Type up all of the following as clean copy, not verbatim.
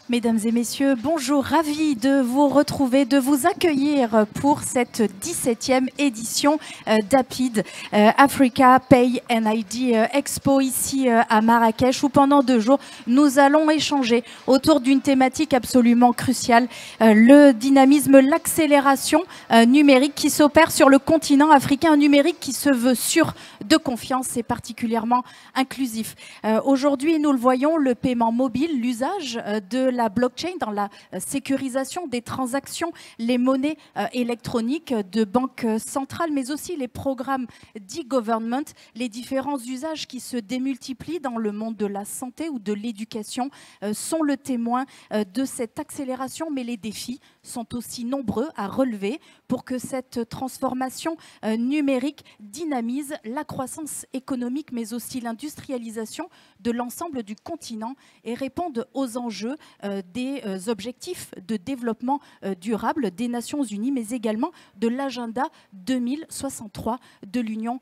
Mesdames et messieurs, bonjour, ravi de vous retrouver, de vous accueillir pour cette 17e édition d'APID, Africa Pay and ID Expo ici à Marrakech, où pendant 2 jours, nous allons échanger autour d'une thématique absolument cruciale, le dynamisme, l'accélération numérique qui s'opère sur le continent africain, un numérique qui se veut sûr de confiance et particulièrement inclusif. Aujourd'hui, nous le voyons, le paiement mobile, l'usage de la blockchain dans la sécurisation des transactions, les monnaies électroniques de banques centrales, mais aussi les programmes d'e-government, les différents usages qui se démultiplient dans le monde de la santé ou de l'éducation sont le témoin de cette accélération, mais les défis sont aussi nombreux à relever pour que cette transformation numérique dynamise la croissance économique, mais aussi l'industrialisation de l'ensemble du continent et réponde aux enjeux des objectifs de développement durable des Nations Unies, mais également de l'agenda 2063 de l'Union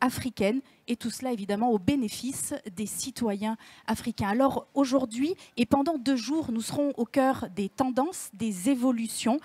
africaine. Et tout cela, évidemment, au bénéfice des citoyens africains. Alors, aujourd'hui et pendant 2 jours, nous serons au cœur des tendances, des évolutions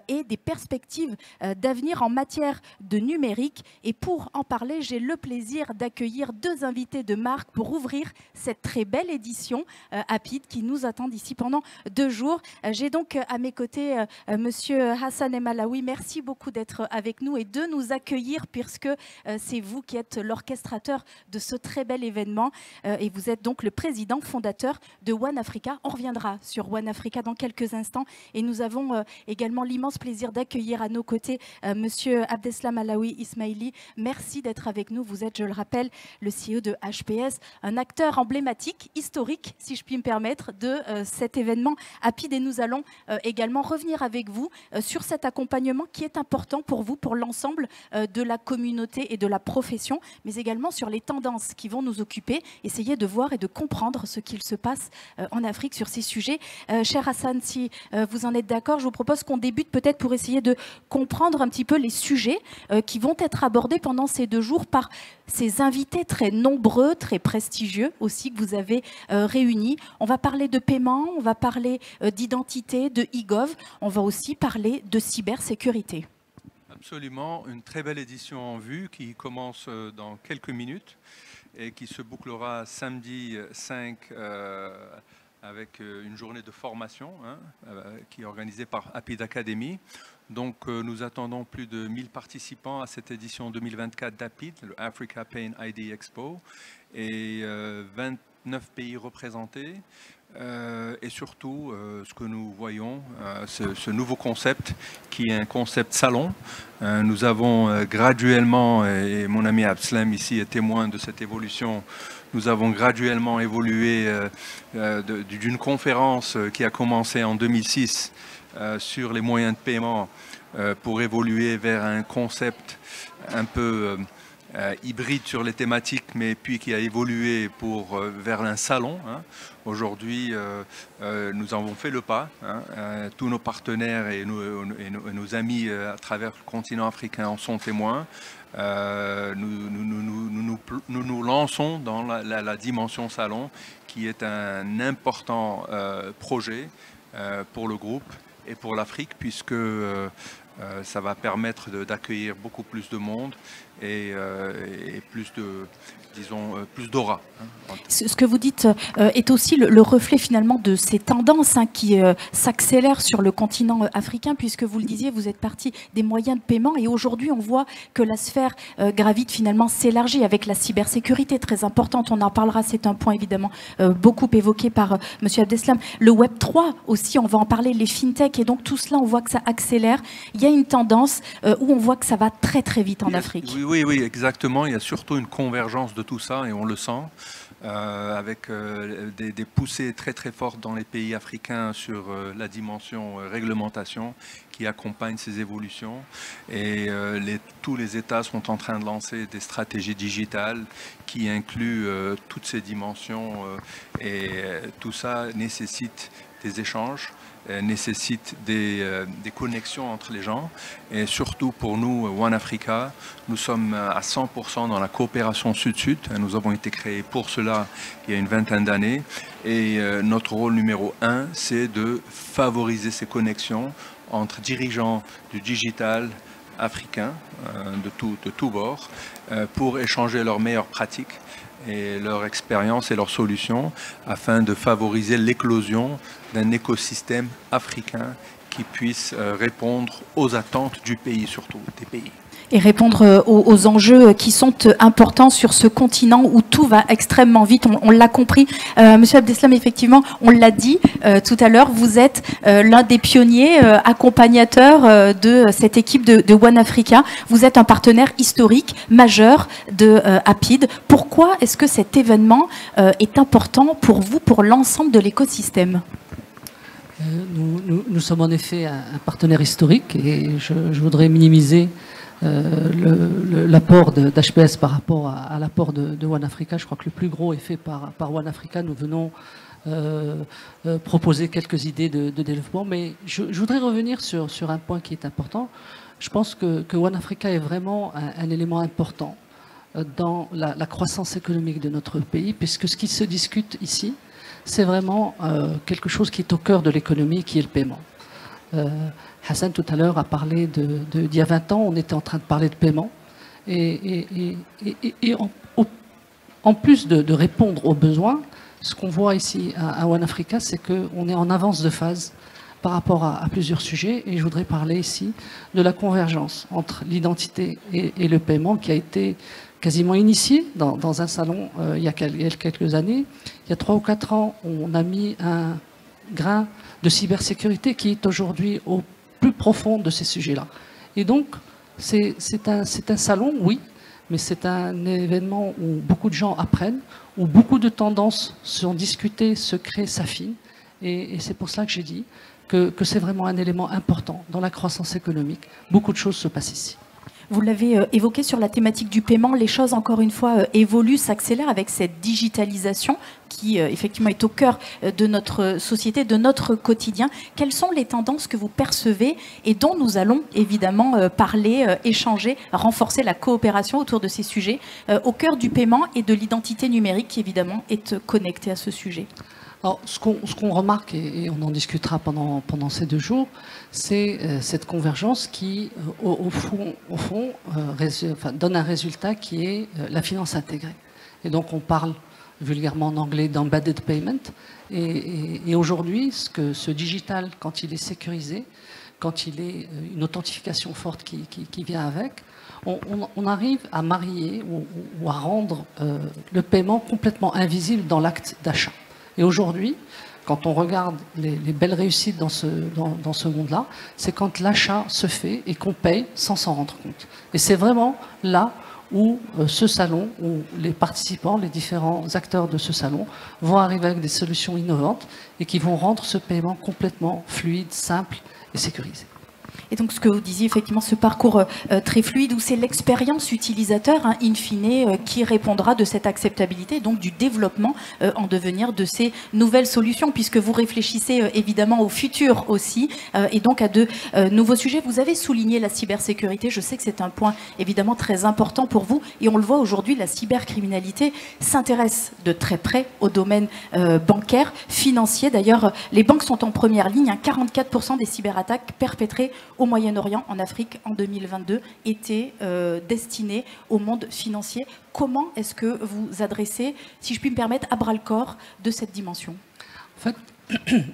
et des perspectives d'avenir en matière de numérique. Et pour en parler, j'ai le plaisir d'accueillir 2 invités de marque pour ouvrir cette très belle édition APID qui nous attend ici pendant 2 jours. J'ai donc à mes côtés Monsieur Hassan Emalaoui. Merci beaucoup d'être avec nous et de nous accueillir puisque c'est vous qui êtes l'orchestrateur de ce très bel événement et vous êtes donc le président fondateur de One Africa. On reviendra sur One Africa dans quelques instants et nous avons également l'immense plaisir d'accueillir à nos côtés Monsieur Abdeslam Alaoui Ismaili. Merci d'être avec nous. Vous êtes, je le rappelle, le CEO de HPS, un acteur emblématique, historique, si je puis me permettre, de cet événement APID et nous allons également revenir avec vous sur cet accompagnement qui est important pour vous, pour l'ensemble de la communauté et de la profession, mais également sur les tendances qui vont nous occuper, essayer de voir et de comprendre ce qu'il se passe en Afrique sur ces sujets. Cher Hassan, si vous en êtes d'accord, je vous propose qu'on débute peut-être pour essayer de comprendre un petit peu les sujets qui vont être abordés pendant ces 2 jours par ces invités très nombreux, très prestigieux aussi que vous avez réunis. On va parler de paiement, on va parler d'identité, de e-gov, on va aussi parler de cybersécurité. Absolument, une très belle édition en vue qui commence dans quelques minutes et qui se bouclera samedi 5 avec une journée de formation qui est organisée par APID Academy. Donc nous attendons plus de 1000 participants à cette édition 2024 d'APID, le Africa Pay and ID Expo, et 29 pays représentés. Et surtout, ce que nous voyons, ce nouveau concept qui est un concept salon. Nous avons graduellement, et mon ami Abdeslam ici est témoin de cette évolution, nous avons graduellement évolué d'une conférence qui a commencé en 2006 sur les moyens de paiement pour évoluer vers un concept un peu hybride sur les thématiques, mais puis qui a évolué vers un salon. Aujourd'hui, nous avons fait le pas. Tous nos partenaires et nos amis à travers le continent africain en sont témoins. Nous lançons dans la dimension salon, qui est un important projet pour le groupe et pour l'Afrique, puisque ça va permettre d'accueillir beaucoup plus de monde et plus de, disons, plus d'aura. Ce que vous dites est aussi le reflet finalement de ces tendances qui s'accélèrent sur le continent africain, puisque vous le disiez, vous êtes parti des moyens de paiement et aujourd'hui on voit que la sphère gravite finalement s'élargit avec la cybersécurité très importante. On en parlera, c'est un point évidemment beaucoup évoqué par Monsieur Abdeslam. Le Web 3 aussi, on va en parler, les fintech et donc tout cela on voit que ça accélère. Il y a une tendance où on voit que ça va très très vite en Afrique. Oui, exactement. Il y a surtout une convergence de tout ça et on le sent avec des poussées très très fortes dans les pays africains sur la dimension réglementation qui accompagne ces évolutions et tous les États sont en train de lancer des stratégies digitales qui incluent toutes ces dimensions et tout ça nécessite des échanges nécessite des connexions entre les gens. Et surtout pour nous, One Africa, nous sommes à 100% dans la coopération sud-sud. Nous avons été créés pour cela il y a une vingtaine d'années. Et notre rôle numéro 1, c'est de favoriser ces connexions entre dirigeants du digital africain de tous bords pour échanger leurs meilleures pratiques et leur expérience et leurs solutions afin de favoriser l'éclosion d'un écosystème africain qui puisse répondre aux attentes du pays, surtout des pays. Et répondre aux enjeux qui sont importants sur ce continent où tout va extrêmement vite. On l'a compris. Monsieur Abdeslam, effectivement, on l'a dit tout à l'heure, vous êtes l'un des pionniers, accompagnateurs de cette équipe de One Africa. Vous êtes un partenaire historique majeur de Apid. Pourquoi est-ce que cet événement est important pour vous, pour l'ensemble de l'écosystème ? Nous sommes en effet un partenaire historique et je voudrais minimiser l'apport d'HPS par rapport à l'apport de One Africa. Je crois que le plus gros est fait par One Africa. Nous venons proposer quelques idées de développement, mais je voudrais revenir sur un point qui est important. Je pense que One Africa est vraiment un élément important dans la croissance économique de notre pays, puisque ce qui se discute ici, c'est vraiment quelque chose qui est au cœur de l'économie, qui est le paiement. Hassan, tout à l'heure, a parlé d'il y a 20 ans, on était en train de parler de paiement. Et en plus de répondre aux besoins, ce qu'on voit ici à One Africa, c'est qu'on est en avance de phase par rapport à plusieurs sujets. Et je voudrais parler ici de la convergence entre l'identité et le paiement qui a été quasiment initié dans un salon il y a quelques années. Il y a 3 ou 4 ans, on a mis un grain de cybersécurité qui est aujourd'hui au plus profond de ces sujets-là. Et donc, c'est un salon, oui, mais c'est un événement où beaucoup de gens apprennent, où beaucoup de tendances sont discutées, se créent, s'affinent. Et c'est pour cela que j'ai dit que c'est vraiment un élément important dans la croissance économique. Beaucoup de choses se passent ici. Vous l'avez évoqué sur la thématique du paiement, les choses encore une fois évoluent, s'accélèrent avec cette digitalisation qui effectivement est au cœur de notre société, de notre quotidien. Quelles sont les tendances que vous percevez et dont nous allons évidemment parler, échanger, renforcer la coopération autour de ces sujets au cœur du paiement et de l'identité numérique qui évidemment est connectée à ce sujet? Alors, ce qu'on remarque, et on en discutera pendant ces 2 jours, c'est cette convergence qui, au fond donne un résultat qui est la finance intégrée. Et donc, on parle vulgairement en anglais d'embedded payment. Et aujourd'hui, ce digital, quand il est sécurisé, quand il est une authentification forte qui vient avec, on arrive à marier ou à rendre le paiement complètement invisible dans l'acte d'achat. Et aujourd'hui, quand on regarde les belles réussites dans ce monde-là, c'est quand l'achat se fait et qu'on paye sans s'en rendre compte. Et c'est vraiment là où ce salon, où les participants, les différents acteurs de ce salon vont arriver avec des solutions innovantes et qui vont rendre ce paiement complètement fluide, simple et sécurisé. Et donc ce que vous disiez, effectivement, ce parcours très fluide où c'est l'expérience utilisateur, hein, in fine, qui répondra de cette acceptabilité, donc du développement en devenir de ces nouvelles solutions, puisque vous réfléchissez évidemment au futur aussi, et donc à de nouveaux sujets. Vous avez souligné la cybersécurité, je sais que c'est un point évidemment très important pour vous, et on le voit aujourd'hui, la cybercriminalité s'intéresse de très près au domaine bancaire, financier. D'ailleurs, les banques sont en première ligne, hein, 44% des cyberattaques perpétrées au Moyen-Orient, en Afrique, en 2022, étaient destinés au monde financier. Comment est-ce que vous adressez, si je puis me permettre, à bras-le-corps de cette dimension? En fait,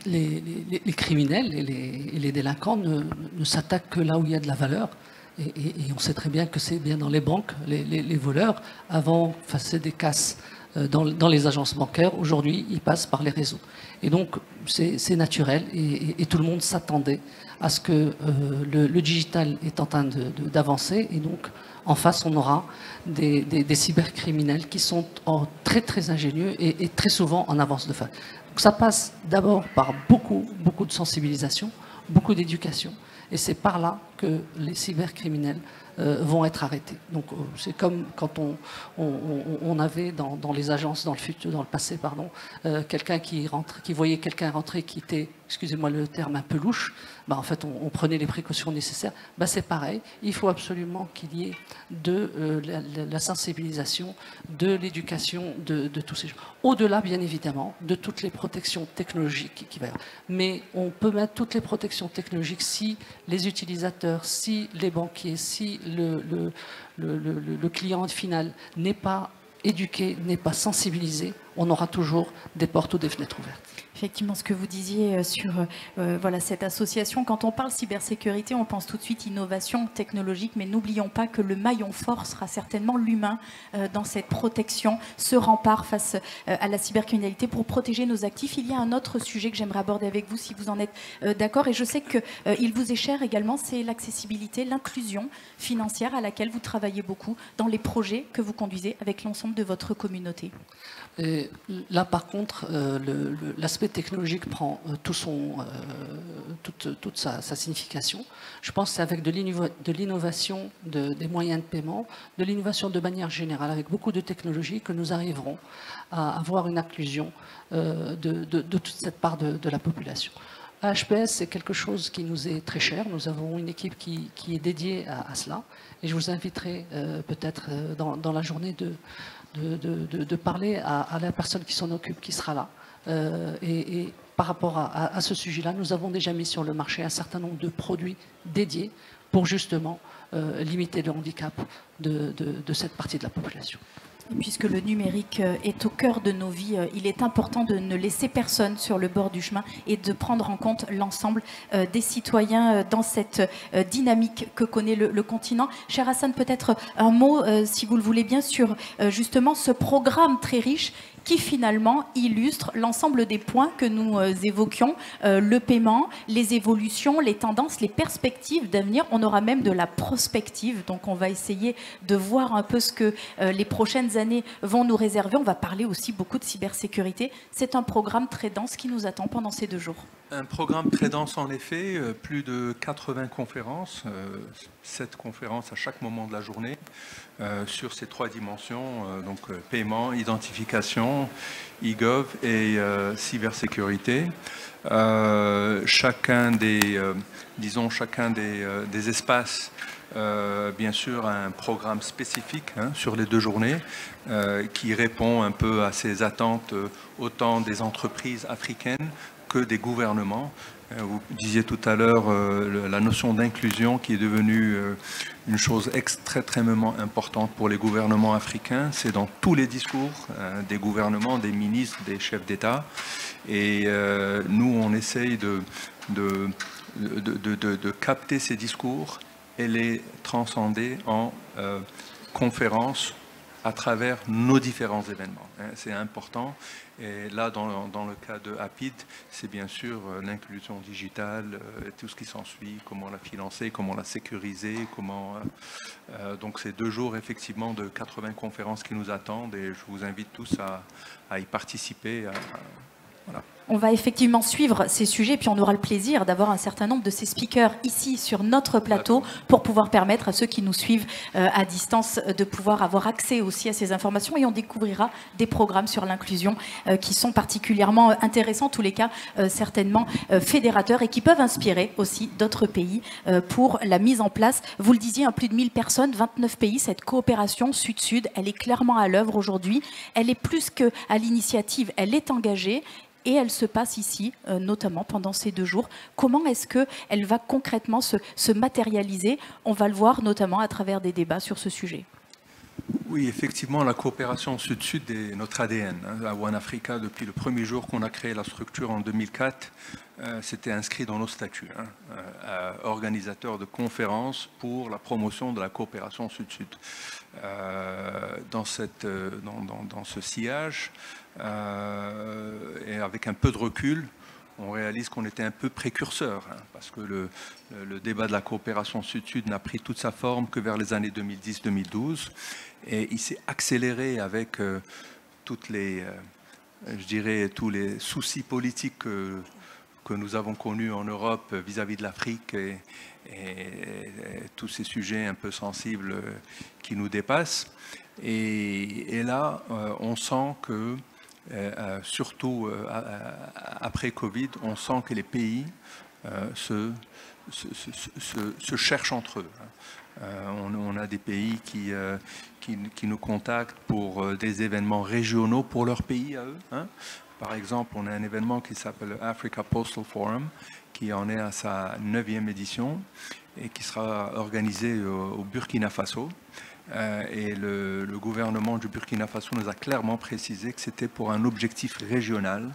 les criminels et les délinquants ne s'attaquent que là où il y a de la valeur. Et on sait très bien que c'est bien dans les banques, les voleurs, avant, passaient des casses dans les agences bancaires. Aujourd'hui, ils passent par les réseaux. Et donc, c'est naturel et tout le monde s'attendait à ce que le digital est en train d'avancer. Et donc, en face, on aura des cybercriminels qui sont très, très ingénieux et très souvent en avance de phase. Donc, ça passe d'abord par beaucoup de sensibilisation, beaucoup d'éducation. Et c'est par là que les cybercriminels vont être arrêtés. Donc c'est comme quand on avait dans les agences dans le passé, quelqu'un qui voyait quelqu'un rentrer qui était, excusez-moi le terme, un peu louche, en fait on prenait les précautions nécessaires. C'est pareil, il faut absolument qu'il y ait de la sensibilisation, de l'éducation de tous ces gens. Au-delà, bien évidemment, de toutes les protections technologiques qui va y avoir. Mais on peut mettre toutes les protections technologiques si les utilisateurs, si les banquiers, si le client final n'est pas éduqué, n'est pas sensibilisé, on aura toujours des portes ou des fenêtres ouvertes. Effectivement, ce que vous disiez sur voilà, cette association, quand on parle cybersécurité, on pense tout de suite innovation technologique, mais n'oublions pas que le maillon fort sera certainement l'humain dans cette protection, ce rempart face à la cybercriminalité pour protéger nos actifs. Il y a un autre sujet que j'aimerais aborder avec vous, si vous en êtes d'accord, et je sais qu'il vous est cher également, c'est l'accessibilité, l'inclusion financière à laquelle vous travaillez beaucoup dans les projets que vous conduisez avec l'ensemble de votre communauté. Et là, par contre, l'aspect technologique prend toute sa signification. Je pense que c'est avec de l'innovation des moyens de paiement, de l'innovation de manière générale, avec beaucoup de technologies, que nous arriverons à avoir une inclusion de toute cette part de la population. HPS, c'est quelque chose qui nous est très cher. Nous avons une équipe qui est dédiée à cela. Et je vous inviterai peut-être dans la journée de parler à la personne qui s'en occupe, qui sera là. Et par rapport à ce sujet-là, nous avons déjà mis sur le marché un certain nombre de produits dédiés pour justement limiter le handicap de cette partie de la population. Puisque le numérique est au cœur de nos vies, il est important de ne laisser personne sur le bord du chemin et de prendre en compte l'ensemble des citoyens dans cette dynamique que connaît le continent. Cher Hassan, peut-être un mot, si vous le voulez bien, sur justement ce programme très riche qui finalement illustre l'ensemble des points que nous évoquions, le paiement, les évolutions, les tendances, les perspectives d'avenir. On aura même de la prospective, donc on va essayer de voir un peu ce que les prochaines années vont nous réserver. On va parler aussi beaucoup de cybersécurité. C'est un programme très dense qui nous attend pendant ces 2 jours. Un programme très dense en effet, plus de 80 conférences, 7 conférences à chaque moment de la journée sur ces 3 dimensions, donc paiement, identification, e-gov et cybersécurité. Chacun des espaces, bien sûr, a un programme spécifique sur les 2 journées qui répond un peu à ces attentes autant des entreprises africaines que des gouvernements. Vous disiez tout à l'heure la notion d'inclusion qui est devenue une chose extrêmement importante pour les gouvernements africains. C'est dans tous les discours des gouvernements, des ministres, des chefs d'État. Et nous, on essaye de capter ces discours et les transcender en conférences à travers nos différents événements. C'est important. Et là, dans le cas de Apid, c'est bien sûr l'inclusion digitale, tout ce qui s'ensuit, comment la financer, comment la sécuriser, donc c'est 2 jours effectivement de 80 conférences qui nous attendent et je vous invite tous à y participer. Voilà. On va effectivement suivre ces sujets, puis on aura le plaisir d'avoir un certain nombre de ces speakers ici sur notre plateau pour pouvoir permettre à ceux qui nous suivent à distance de pouvoir avoir accès aussi à ces informations et on découvrira des programmes sur l'inclusion qui sont particulièrement intéressants, en tous les cas certainement fédérateurs et qui peuvent inspirer aussi d'autres pays pour la mise en place. Vous le disiez, plus de 1000 personnes, 29 pays, cette coopération sud-sud, elle est clairement à l'œuvre aujourd'hui. Elle est plus qu'à l'initiative, elle est engagée. Et elle se passe ici, notamment pendant ces 2 jours. Comment est-ce qu'elle va concrètement se matérialiser? On va le voir notamment à travers des débats sur ce sujet. Oui, effectivement, la coopération sud-sud est notre ADN. À One Africa, depuis le premier jour qu'on a créé la structure en 2004, c'était inscrit dans nos statuts. Organisateur de conférences pour la promotion de la coopération sud-sud. Dans ce sillage, et avec un peu de recul, on réalise qu'on était un peu précurseur, parce que le débat de la coopération sud-sud n'a pris toute sa forme que vers les années 2010-2012, et il s'est accéléré avec tous les soucis politiques que que nous avons connus en Europe vis-à-vis de l'Afrique et tous ces sujets un peu sensibles qui nous dépassent. Et là, on sent que, surtout après Covid, on sent que les pays se cherchent entre eux. On a des pays qui nous contactent pour des événements régionaux pour leur pays à eux. Par exemple, on a un événement qui s'appelle Africa Postal Forum, qui en est à sa 9e édition et qui sera organisé au Burkina Faso. Et le gouvernement du Burkina Faso nous a clairement précisé que c'était pour un objectif régional,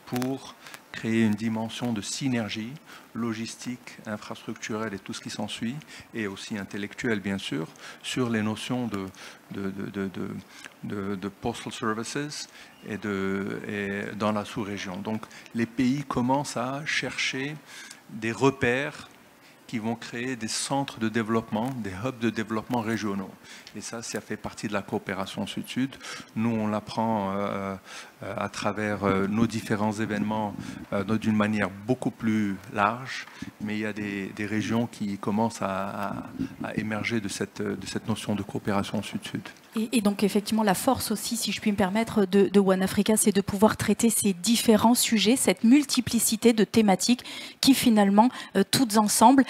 pour créer une dimension de synergie logistique, infrastructurelle et tout ce qui s'ensuit, et aussi intellectuelle bien sûr, sur les notions de postal services et dans la sous-région. Donc les pays commencent à chercher des repères qui vont créer des centres de développement, des hubs de développement régionaux. Et ça fait partie de la coopération Sud-Sud. Nous, on l'apprend à travers nos différents événements d'une manière beaucoup plus large, mais il y a des régions qui commencent à émerger de cette notion de coopération Sud-Sud. Et donc effectivement la force aussi, si je puis me permettre, de One Africa, c'est de pouvoir traiter ces différents sujets, cette multiplicité de thématiques qui finalement, toutes ensemble,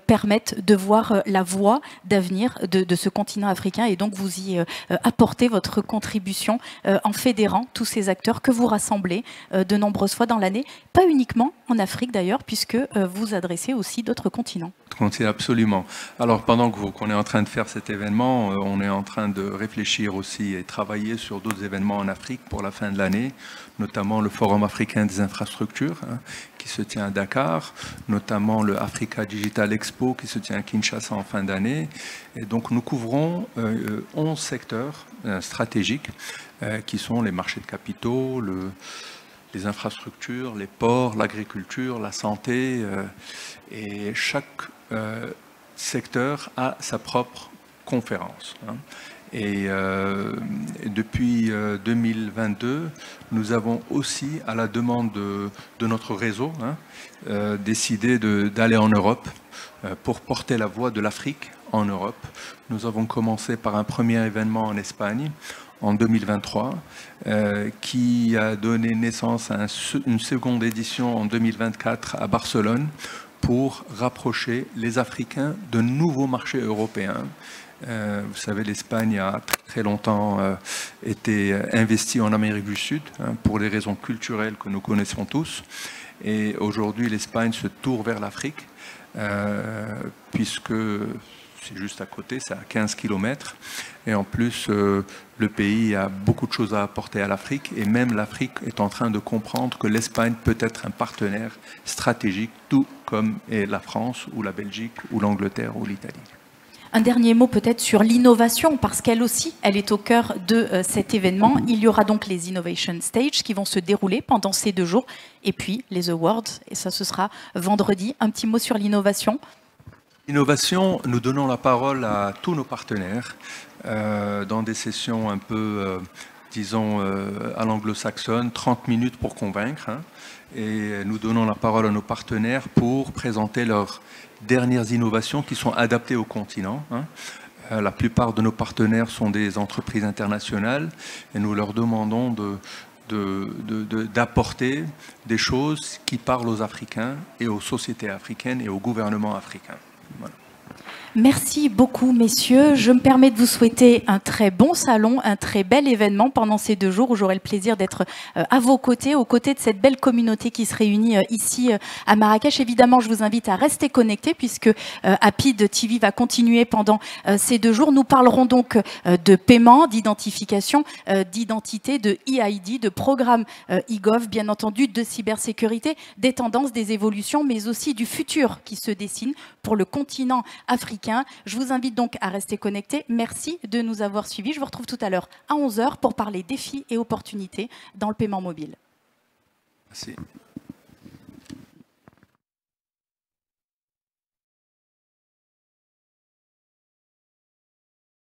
permettent de voir la voie d'avenir de ce continent africain, et donc vous y apportez votre contribution en fédérant tous ces acteurs que vous rassemblez de nombreuses fois dans l'année, pas uniquement en Afrique d'ailleurs, puisque vous adressez aussi d'autres continents. Absolument. Alors pendant qu'on est en train de faire cet événement, on est en train de réfléchir aussi et travailler sur d'autres événements en Afrique pour la fin de l'année, notamment le Forum africain des infrastructures qui se tient à Dakar, notamment le Africa Digital Expo qui se tient à Kinshasa en fin d'année. Et donc nous couvrons 11 secteurs stratégiques qui sont les marchés de capitaux, les infrastructures, les ports, l'agriculture, la santé, et chaque secteur a sa propre conférence. Et depuis 2022, nous avons aussi, à la demande de notre réseau, décidé d'aller en Europe pour porter la voix de l'Afrique en Europe. Nous avons commencé par un premier événement en Espagne en 2023, qui a donné naissance à une seconde édition en 2024 à Barcelone pour rapprocher les Africains de nouveaux marchés européens. Vous savez, l'Espagne a très longtemps été investie en Amérique du Sud pour des raisons culturelles que nous connaissons tous. Et aujourd'hui, l'Espagne se tourne vers l'Afrique, puisque c'est juste à côté, c'est à 15 km. Et en plus, le pays a beaucoup de choses à apporter à l'Afrique. Et même l'Afrique est en train de comprendre que l'Espagne peut être un partenaire stratégique, tout comme est la France, ou la Belgique, ou l'Angleterre, ou l'Italie. Un dernier mot peut-être sur l'innovation, parce qu'elle aussi, elle est au cœur de cet événement. Il y aura donc les Innovation Stage qui vont se dérouler pendant ces 2 jours. Et puis les Awards, et ça ce sera vendredi. Un petit mot sur l'innovation. Innovation, nous donnons la parole à tous nos partenaires dans des sessions un peu, disons, à l'anglo-saxonne, 30 minutes pour convaincre. Et nous donnons la parole à nos partenaires pour présenter leurs dernières innovations qui sont adaptées au continent. La plupart de nos partenaires sont des entreprises internationales et nous leur demandons d'apporter des choses qui parlent aux Africains et aux sociétés africaines et aux gouvernements africains. Voilà. Merci beaucoup, messieurs. Je me permets de vous souhaiter un très bon salon, un très bel événement pendant ces 2 jours où j'aurai le plaisir d'être à vos côtés, aux côtés de cette belle communauté qui se réunit ici à Marrakech. Évidemment, je vous invite à rester connectés puisque Apid TV va continuer pendant ces 2 jours. Nous parlerons donc de paiement, d'identification, d'identité, de EID, de programme e-gov, bien entendu, de cybersécurité, des tendances, des évolutions, mais aussi du futur qui se dessine pour le continent africain. Je vous invite donc à rester connectés. Merci de nous avoir suivis. Je vous retrouve tout à l'heure à 11 h pour parler défis et opportunités dans le paiement mobile. Merci.